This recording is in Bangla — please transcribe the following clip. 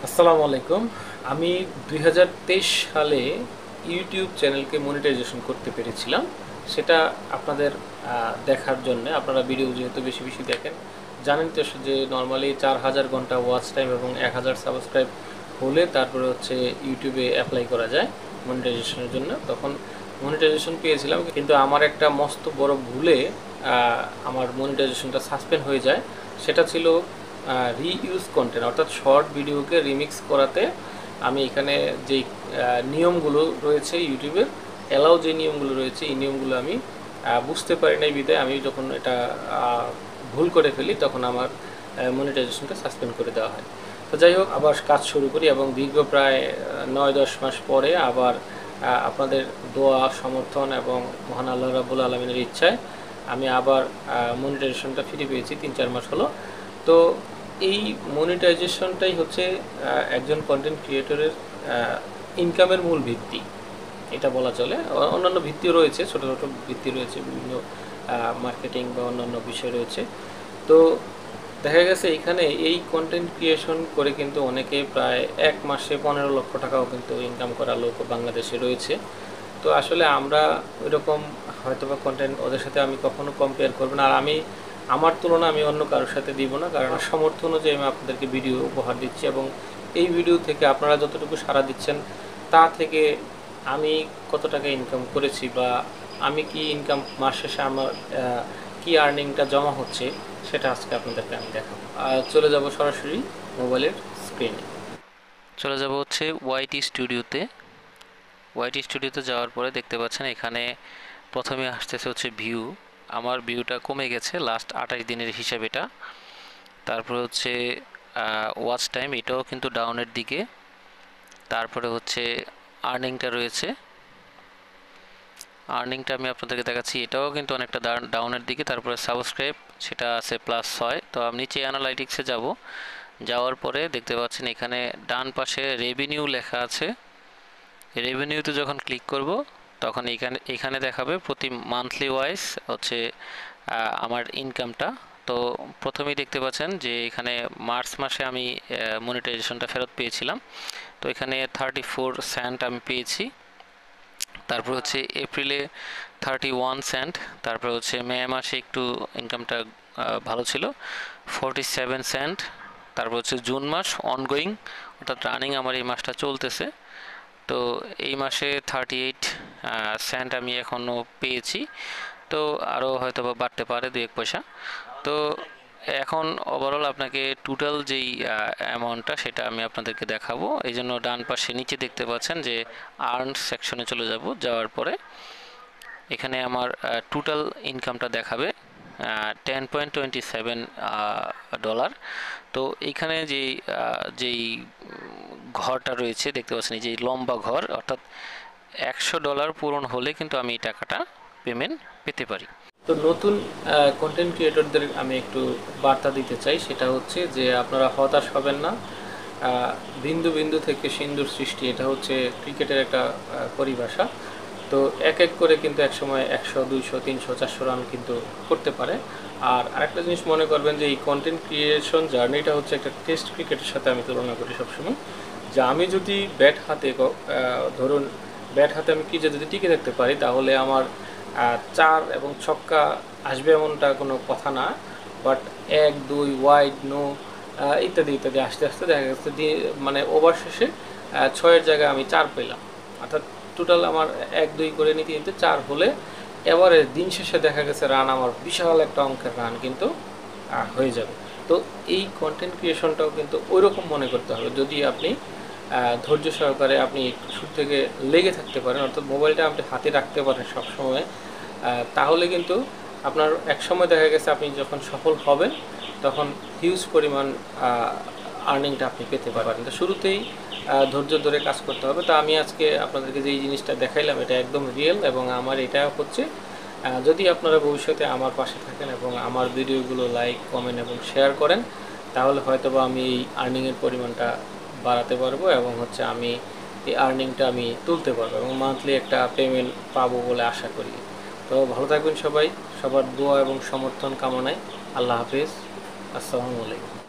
আসসালামু আলাইকুম। আমি 2023 সালে ইউটিউব চ্যানেলকে মনিটাইজেশন করতে পেরেছিলাম। সেটা আপনাদের দেখার জন্য, আপনারা ভিডিও যেহেতু বেশি বেশি দেখেন, জানেন তো যে নর্মালি 4000 ঘন্টা ওয়াচ টাইম এবং 1000 সাবস্ক্রাইব হলে তারপরে হচ্ছে ইউটিউবে অ্যাপ্লাই করা যায় মনিটাইজেশনের জন্য। তখন মনিটাইজেশন পেয়েছিলাম, কিন্তু আমার একটা মস্ত বড় ভুলে আমার মনিটাইজেশনটা সাসপেন্ড হয়ে যায়। সেটা ছিল রিইউজ কন্টেন্ট, অর্থাৎ শর্ট ভিডিওকে রিমিক্স করাতে আমি এখানে যেই নিয়মগুলো রয়েছে ইউটিউবের, অ্যালাউ যে নিয়মগুলো রয়েছে, এই নিয়মগুলো আমি বুঝতে পারি নাই বিধায় আমি যখন এটা ভুল করে ফেলি তখন আমার মনিটাইজেশনটা সাসপেন্ড করে দেওয়া হয়। তো যাই হোক, আবার কাজ শুরু করি এবং দীর্ঘ প্রায় 9-10 মাস পরে আবার আপনাদের দোয়া, সমর্থন এবং মহান আল্লাহ রাব্বুল আলমিনের ইচ্ছায় আমি আবার মনিটাইজেশনটা ফিরে পেয়েছি। 3-4 মাস হলো। তো এই মনিটাইজেশনটাই হচ্ছে একজন কন্টেন্ট ক্রিয়েটরের ইনকামের মূল ভিত্তি, এটা বলা চলে। অন্যান্য ভিত্তিও রয়েছে, ছোটো ছোটো ভিত্তি রয়েছে, বিভিন্ন মার্কেটিং বা অন্যান্য বিষয় রয়েছে। তো দেখা গেছে এখানে এই কন্টেন্ট ক্রিয়েশন করে কিন্তু অনেকে প্রায় 1 মাসে 15 লক্ষ টাকাও কিন্তু ইনকাম করা লোক বাংলাদেশে রয়েছে। তো আসলে আমরা ওইরকম হয়তো বা কন্টেন্ট ওদের সাথে আমি কখনো কম্পেয়ার করবো না, আর আমি আমার তুলনা আমি অন্য কারোর সাথে দিব না, কারণ সমর্থ অনুযায়ী আমি আপনাদেরকে ভিডিও উপহার দিচ্ছি এবং এই ভিডিও থেকে আপনারা যতটুকু সাড়া দিচ্ছেন তা থেকে আমি কত টাকা ইনকাম করেছি বা আমি কি ইনকাম মাস শেষে আমার কি আর্নিংটা জমা হচ্ছে সেটা আজকে আপনাদেরকে আমি দেখাবো। আর চলে যাব সরাসরি মোবাইলের স্ক্রিনে। চলে যাব হচ্ছে ওয়াইটি স্টুডিওতে যাওয়ার পরে দেখতে পাচ্ছেন এখানে প্রথমে আসতেছে হচ্ছে ভিউ। আমার ভিউটা কমে গেছে লাস্ট 28 দিনের হিসাব এটা। তারপরে হচ্ছে ওয়াচ টাইম, এটাও কিন্তু ডাউনের দিকে। তারপরে হচ্ছে আর্নিংটা রয়েছে, আর্নিংটা আমি আপনাদেরকে দেখাচ্ছি, এটাও কিন্তু অনেকটা ডাউনের দিকে। তারপরে সাবস্ক্রাইব, সেটা আছে +6। তো আমি নিচে অ্যানালাইটিক্সে যাব, যাওয়ার পরে দেখতে পাচ্ছেন এখানে ডান পাশে রেভিনিউ লেখা আছে। রেভিনিউতে যখন ক্লিক করব তখন এখানে দেখাবে প্রতি মান্থলি ওয়াইজ হচ্ছে আমার ইনকামটা। তো প্রথমেই দেখতে পাচ্ছেন যে এখানে মার্চ মাসে আমি মনিটাইজেশনটা ফেরত পেয়েছিলাম, তো এখানে 34 সেন্ট আমি পেয়েছি। তারপর হচ্ছে এপ্রিলে 31 সেন্ট। তারপর হচ্ছে মে মাসে একটু ইনকামটা ভালো ছিল, 47 সেন্ট। তারপর হচ্ছে জুন মাস অনগোয়িং, অর্থাৎ রানিং আমার এই মাসটা চলতেছে। তো এই মাসে 38 সেন্ট আমি এখনও পেয়েছি। তো আরও হয়তো বা বাড়তে পারে 2-1 পয়সা। তো এখন ওভারঅল আপনাকে টোটাল যেই অ্যামাউন্টটা সেটা আমি আপনাদেরকে দেখাবো। এই জন্য ডান পাশে নিচে দেখতে পাচ্ছেন যে আর্ন সেকশনে চলে যাব, যাওয়ার পরে এখানে আমার টোটাল ইনকামটা দেখাবে 10.27 ডলার। তো এইখানে যেই ঘরটা রয়েছে দেখতে পাচ্ছেন, এই যে লম্বা ঘর, অর্থাৎ $100 পূরণ হলে কিন্তু আমি এই টাকাটা পেমেন্ট পেতে পারি। তো নতুন কন্টেন্ট ক্রিয়েটরদের আমি একটু বার্তা দিতে চাই, সেটা হচ্ছে যে আপনারা হতাশ হবেন না। বিন্দু বিন্দু থেকে সিন্ধুর সৃষ্টি, এটা হচ্ছে ক্রিকেটের একটা পরিভাষা। তো এক এক করে কিন্তু একসময় 100, 200, 300, 400 রান কিন্তু করতে পারে। আর আরেকটা জিনিস মনে করবেন যে এই কন্টেন্ট ক্রিয়েশন জার্নিটা হচ্ছে একটা টেস্ট ক্রিকেটের সাথে আমি তুলনা করি সবসময়। যে আমি যদি ধরুন ব্যাট হাতে আমি ক্রিজে যদি টিকে থাকতে পারি, তাহলে আমার 4 এবং ছক্কা আসবে এমনটা কোনো কথা না। বাট 1-2 ওয়াইড, নো ইত্যাদি ইত্যাদি আস্তে আস্তে দেখা গেছে মানে ওভার শেষে 6-এর জায়গায় আমি 4 পেলাম। অর্থাৎ টোটাল আমার 1-2 করে নিতে নিতে 4 হলে এবারে দিন শেষে দেখা গেছে রান আমার বিশাল একটা অঙ্কের রান কিন্তু হয়ে যাবে। তো এই কন্টেন্ট ক্রিয়েশনটাও কিন্তু ওই রকম মনে করতে হবে। যদি আপনি ধৈর্য সহকারে আপনি শুরু থেকে লেগে থাকতে পারেন, অর্থাৎ মোবাইলটা আপনি হাতে রাখতে পারেন সবসময়, তাহলে কিন্তু আপনার এক সময় দেখা গেছে আপনি যখন সফল হবেন তখন হিউজ পরিমাণ আর্নিংটা আপনি পেতে পারেন। তো শুরুতেই ধৈর্য ধরে কাজ করতে হবে। তো আমি আজকে আপনাদেরকে যেই জিনিসটা দেখাইলাম এটা একদম রিয়েল, এবং আমার এটা হচ্ছে যদি আপনারা ভবিষ্যতে আমার পাশে থাকেন এবং আমার ভিডিওগুলো লাইক, কমেন্ট এবং শেয়ার করেন, তাহলে হয়তো বা আমি এই আর্নিংয়ের পরিমাণটা বাড়াতে পারবো এবং হচ্ছে আমি এই আর্নিংটা আমি তুলতে পারবো এবং মান্থলি একটা পেমেন্ট পাবো বলে আশা করি। তো ভালো থাকবেন সবাই, সবার দোয়া এবং সমর্থন কামনায়। আল্লাহ হাফিজ, আসসালামু আলাইকুম।